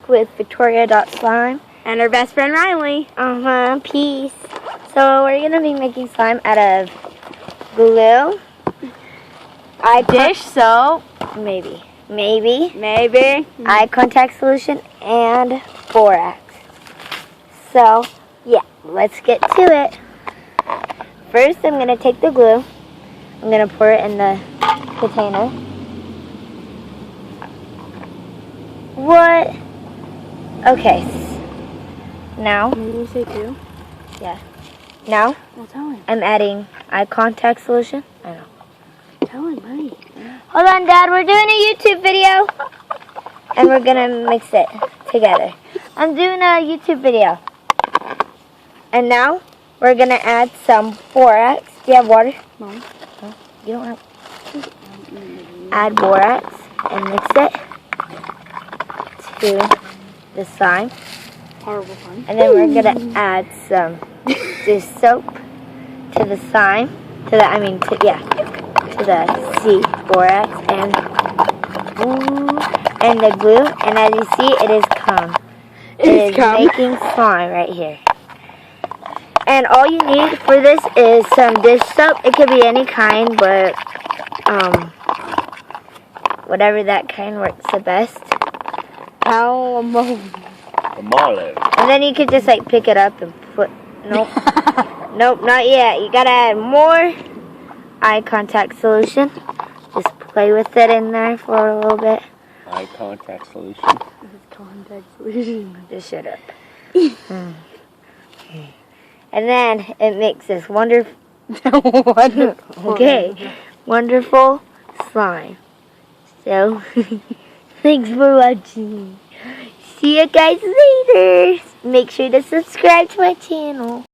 with Victoria.slime. And our best friend Riley. Peace. So we're going to be making slime out of glue. Dish soap. Maybe. Eye contact solution and borax. So, yeah, let's get to it. First, I'm going to take the glue. I'm going to pour it in the container. What? Okay. Now. Maybe you say two? Yeah. Now, Well, tell him. I'm adding eye contact solution. I know. Tell him, buddy. Hold on, Dad. We're doing a YouTube video. And we're going to mix it together. I'm doing a YouTube video. And now, we're going to add some borax. Do you have water? No. No? You don't have... Add borax and mix it to the slime. Horrible fun. And then we're going to add some dish soap to the slime. To the borax and the glue. And as you see, it is cum. It is making slime right here. And all you need for this is some dish soap. It could be any kind, but whatever that kind works the best. Tamale. And then you could just like pick it up and put. Nope. Nope, not yet. You gotta add more eye contact solution. Just play with it in there for a little bit. Eye contact solution. Just shut up. And then it makes this wonderful slime. So, thanks for watching. See you guys later. Make sure to subscribe to my channel.